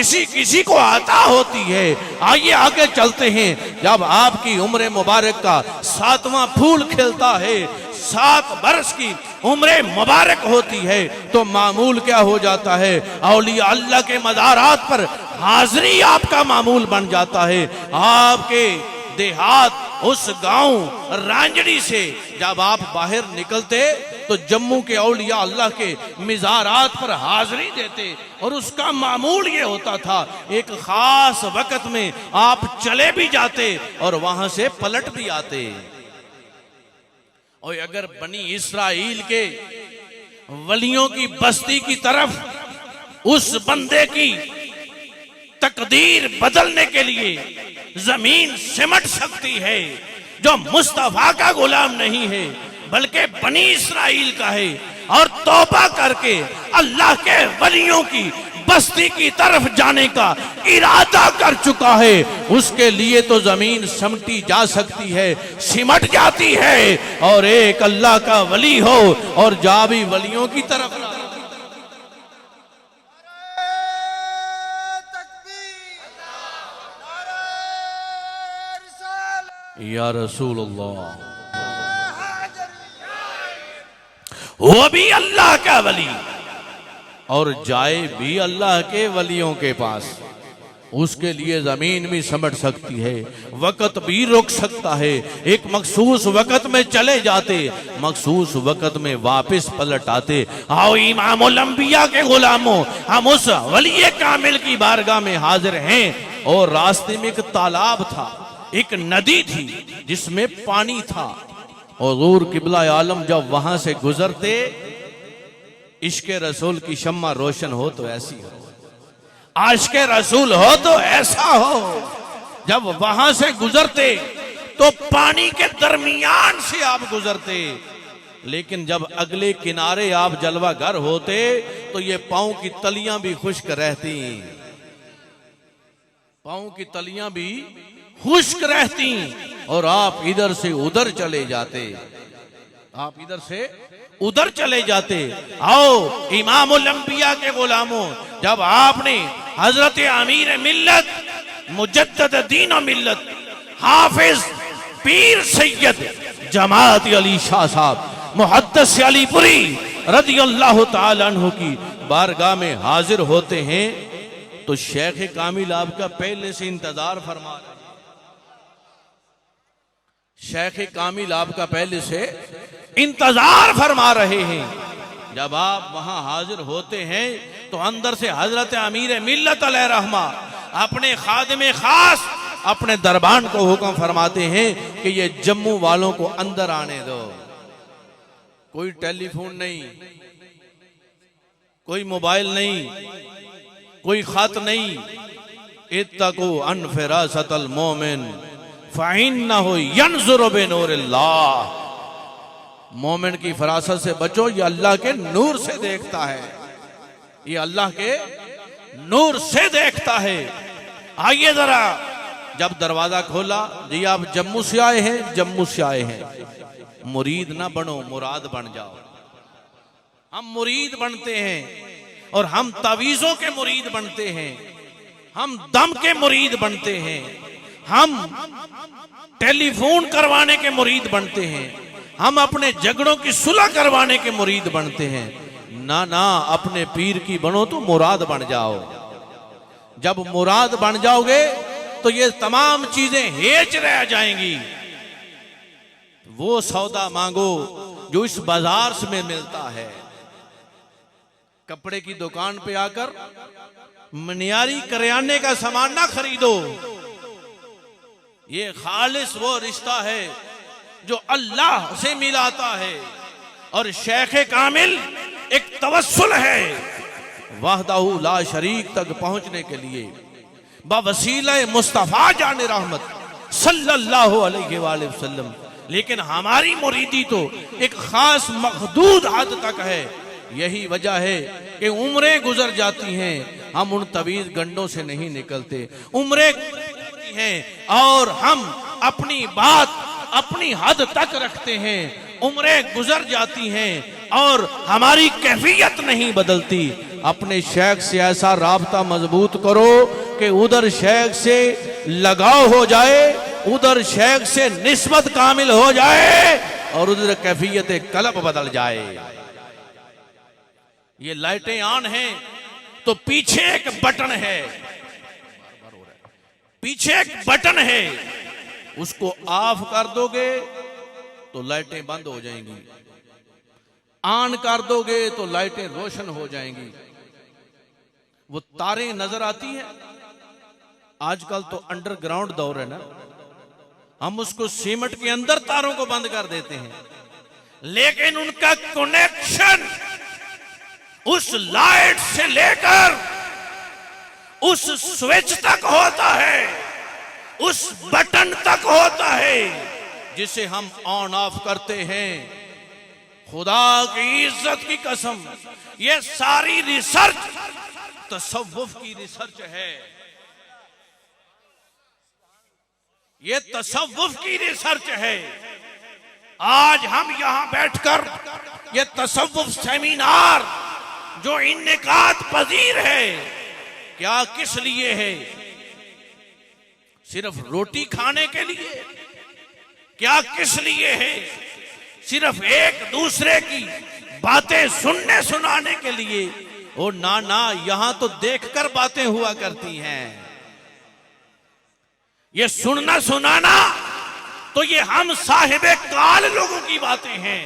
किसी किसी को आता होती है। आइए आगे चलते हैं। जब आपकी उम्र मुबारक का 7वां फूल खिलता है, 7 बरस की उम्र मुबारक होती है, तो मामूल क्या हो जाता है? औलिया अल्लाह के मज़ारात पर हाजिरी आपका मामूल बन जाता है। आपके देहात उस गांव रांजड़ी से जब आप बाहर निकलते तो जम्मू के औलिया अल्लाह के मिज़ारात पर हाजिरी देते, और उसका मामूल ये होता था एक खास वक्त में आप चले भी जाते और वहां से पलट भी आते। और अगर बनी इस्राइल के वलियों की बस्ती की तरफ उस बंदे की तकदीर बदलने के लिए जमीन सिमट सकती है जो मुस्तफा का गुलाम नहीं है बल्कि बनी इस्राइल का है, और तौबा करके अल्लाह के वलियों की बस्ती की तरफ जाने का इरादा कर चुका है, उसके लिए तो जमीन सिमटी जा सकती है, सिमट जाती है। और एक अल्लाह का वली हो और जा भी वलियों की तरफ या रसूलुल्लाह, वो भी अल्लाह का वली और जाए भी अल्लाह के वलियों के पास, उसके लिए जमीन भी समझ सकती है, वक्त भी रुक सकता है। एक मखसूस वक्त में चले जाते, मखसूस वक्त में वापस पलट आते। आओ इमामुल अंबिया के गुलामों, हम उस वली कामिल की बारगाह में हाजिर हैं। और रास्ते में एक तालाब था, एक नदी थी जिसमें पानी था। और हुजूर किबला आलम जब वहां से गुजरते, इश्क़ रसूल की शम्मा रोशन हो तो ऐसी हो, आशिक़ रसूल हो तो ऐसा हो। जब वहां से गुजरते तो पानी के दरमियान से आप गुजरते, लेकिन जब अगले किनारे आप जलवागर होते तो ये पांव की तलियां भी खुश्क रहती, पांव की तलियां भी खुश्क रहती, और आप इधर से उधर चले जाते, आप इधर से उधर चले जाते। आओ इमामुल अंबिया के गुलामों, जब आपने हजरत अमीर मिल्लत, मुजद्दिद दीन और मिल्लत, हाफिज पीर सैयद जमात अली शाह साहब मुहद्दिस अलीपुरी रदियल्लाहु ताला अन्हु की बारगाह में हाजिर होते हैं, तो शेख कामिल आपका पहले से इंतजार फरमा रहे, शेख कामिल आपका पहले से इंतजार फरमा रहे हैं। जब आप वहां हाजिर होते हैं तो अंदर से हजरत अमीर मिल्लत अलैहि रहमा अपने खादिम खास अपने दरबान को हुक्म फरमाते हैं कि ये जम्मू वालों को अंदर आने दो। कोई टेलीफोन नहीं, कोई मोबाइल नहीं, कोई खत नहीं। इत्तकू अन फिरासतल मोमिन फ़इन्नहु यंज़ुरु बिनूरिल्लाह, मोमिन की फरासत से बचो, ये अल्लाह के नूर से देखता है, ये अल्लाह के नूर से देखता है। आइए जरा, जब दरवाजा खोला, जी आप जम्मू से आए हैं, जम्मू से आए हैं, मुरीद ना बनो, मुराद बन जाओ। हम मुरीद बनते हैं और हम तावीज़ों के मुरीद बनते हैं, हम दम के मुरीद बनते हैं, हम टेलीफोन करवाने के मुरीद बनते हैं, हम अपने झगड़ों की सुलह करवाने के मुरीद बनते हैं। ना ना, अपने पीर की बनो तो मुराद बन जाओ। जब मुराद बन जाओगे तो ये तमाम चीजें हेच रह जाएंगी। वो सौदा मांगो जो इस बाजार में मिलता है। कपड़े की दुकान पे आकर मनियारी करियाने का सामान ना खरीदो। ये खालिस वो रिश्ता है जो अल्लाह से मिलाता है, और शेख कामिल एक तवस्सुल है वहदहू ला शरीक तक पहुंचने के लिए बवसीला मुस्तफा जाने रहमत सल्लल्लाहु अलैहि वसल्लम। लेकिन हमारी मुरीदी तो एक खास मखदूद हद तक है। यही वजह है कि उम्रें गुजर जाती हैं, हम उन तवीज गंडों से नहीं निकलते। उम्रें हैं और हम अपनी बात अपनी हद तक रखते हैं। उम्रें गुजर जाती हैं और हमारी कैफियत नहीं बदलती। अपने शेख से ऐसा राबता मजबूत करो कि उधर शेख से लगाव हो जाए, उधर शेख से निस्बत कामिल हो जाए और उधर कैफियत कल्ब बदल जाए। ये लाइटें ऑन हैं तो पीछे एक बटन है, पीछे एक बटन है, उसको ऑफ कर दोगे तो लाइटें बंद हो जाएंगी, ऑन कर दोगे तो लाइटें रोशन हो जाएंगी। वो तारें नजर आती हैं, आजकल तो अंडरग्राउंड दौर है ना, हम उसको सीमेंट के अंदर तारों को बंद कर देते हैं, लेकिन उनका कनेक्शन उस लाइट से लेकर उस स्विच तक होता है, उस बटन तक होता है जिसे हम ऑन ऑफ करते हैं। खुदा की इज्जत की कसम, ये सारी रिसर्च तसव्वुफ की रिसर्च है, ये तसव्वुफ की रिसर्च है। आज हम यहां बैठकर ये तसव्वुफ सेमिनार जो इन्नेकात पजीर है, क्या किस लिए है? सिर्फ रोटी खाने के लिए? क्या किस लिए है? सिर्फ एक दूसरे की बातें सुनने सुनाने के लिए? ओ ना ना, यहां तो देखकर बातें हुआ करती हैं। ये सुनना सुनाना तो ये हम साहिबे काल लोगों की बातें हैं,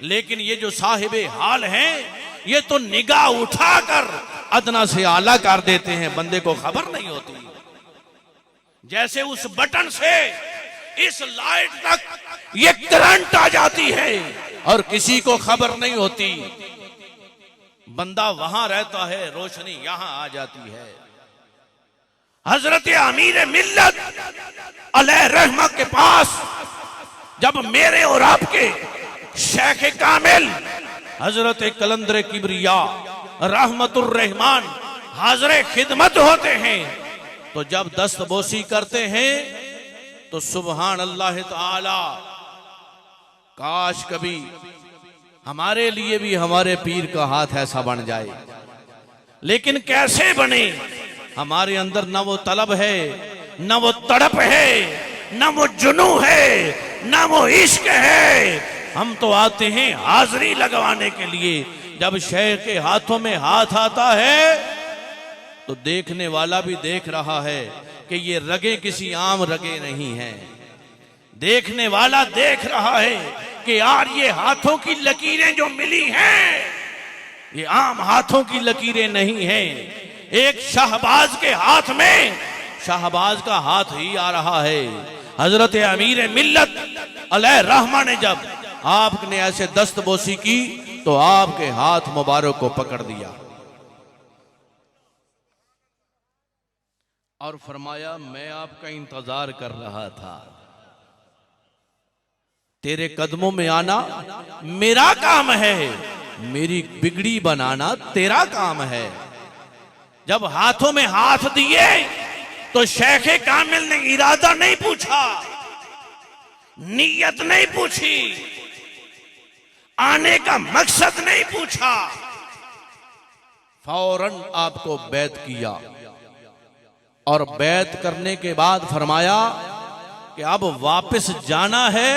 लेकिन ये जो साहिबे हाल हैं ये तो निगाह उठाकर अदना से आला कर देते हैं, बंदे को खबर नहीं होती। जैसे उस बटन से इस लाइट तक ये करंट आ जाती है और किसी को खबर नहीं होती, बंदा वहां रहता है, रोशनी यहां आ जाती है। हजरत अमीर मिल्लत अलैहि रहमा के पास जब मेरे और आपके शेख कामिल हजरत कलंदर किबरिया रहमतुर रहमान हाज़िर खिदमत होते हैं, तो जब दस्तबोसी करते हैं तो सुबहान अल्लाह ताला, काश कभी हमारे लिए भी हमारे पीर का हाथ ऐसा बन जाए। लेकिन कैसे बने? हमारे अंदर न वो तलब है, न वो तड़प है, न वो जुनू है, न वो इश्क है। हम तो आते हैं हाजिरी लगवाने के लिए। जब शेख के हाथों में हाथ आता है तो देखने वाला भी देख रहा है कि ये रगे किसी आम रगे नहीं हैं। देखने वाला देख रहा है कि यार ये हाथों की लकीरें जो मिली हैं ये आम हाथों की लकीरें नहीं हैं। एक शाहबाज के हाथ में शाहबाज का हाथ ही आ रहा है। हजरत अमीर मिल्लत अलैहि रहमा ने जब आपने ऐसे दस्तबोसी की तो आपके हाथ मुबारक को पकड़ दिया और फरमाया, मैं आपका इंतजार कर रहा था, तेरे कदमों में आना मेरा काम है, मेरी बिगड़ी बनाना तेरा काम है। जब हाथों में हाथ दिए तो शेख कामिल ने इरादा नहीं पूछा, नीयत नहीं पूछी, आने का मकसद नहीं पूछा, फौरन आपको बैत किया और बैत करने के बाद फरमाया कि अब वापस जाना है।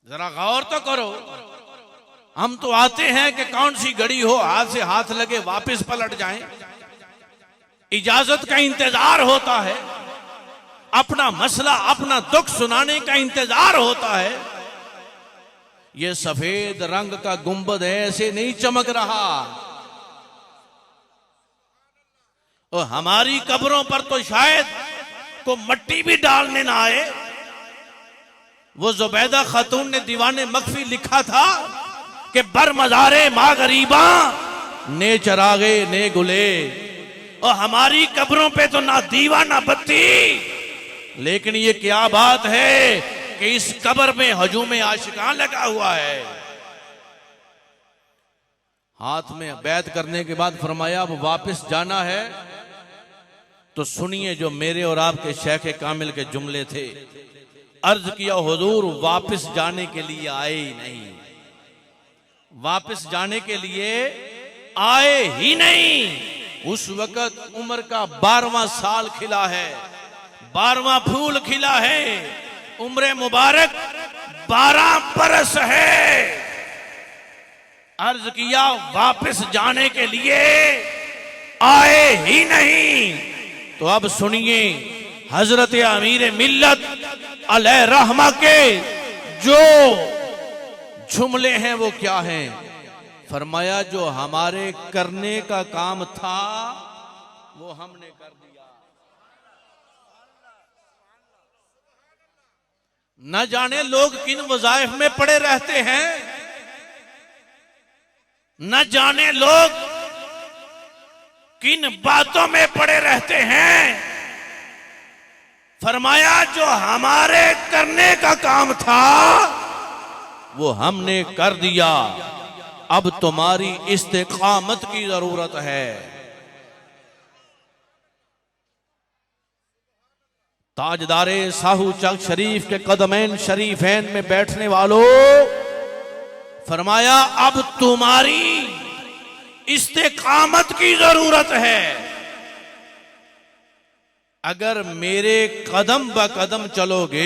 जरा गौर तो करो, हम तो आते हैं कि कौन सी घड़ी हो हाथ से हाथ लगे वापस पलट जाएं। इजाजत का इंतजार होता है, अपना मसला अपना दुख सुनाने का इंतजार होता है। ये सफेद रंग का गुंबद ऐसे नहीं चमक रहा। और हमारी कब्रों पर तो शायद को मट्टी भी डालने ना आए। वो जुबैदा खातून ने दीवाने मखफी लिखा था कि बर मजारे माँ गरीबा ने चरागे ने गुले। और हमारी कब्रों पे तो ना दीवा ना बत्ती, लेकिन ये क्या बात है कि इस कब्र में हजूम आशिकां लगा हुआ है। हाथ में बैत करने के बाद फरमाया अब वापस जाना है। तो सुनिए जो मेरे और आपके शेख कामिल के जुमले थे। अर्ज किया हुजूर वापस जाने के लिए आए ही नहीं, वापस जाने के लिए आए ही नहीं। उस वक्त उम्र का 12वां साल खिला है, 12वां फूल खिला है, उम्र मुबारक 12 बरस है। अर्ज किया वापस जाने के लिए आए ही नहीं। तो अब सुनिए हजरत अमीर मिल्लत अलैह रहमा के जो जुमले हैं वो क्या हैं। फरमाया जो हमारे करने का काम था वो हमने कर दिया। न जाने लोग किन वज़ाइफ में पड़े रहते हैं, न जाने लोग किन बातों में पड़े रहते हैं। फरमाया जो हमारे करने का काम था वो हमने कर दिया, अब तुम्हारी इस्तिकामत की जरूरत है। ताजदारे साहू चक शरीफ के कदमैन शरीफैन में बैठने वालों, फरमाया अब तुम्हारी इस्तिकामत की जरूरत है। अगर मेरे कदम ब कदम चलोगे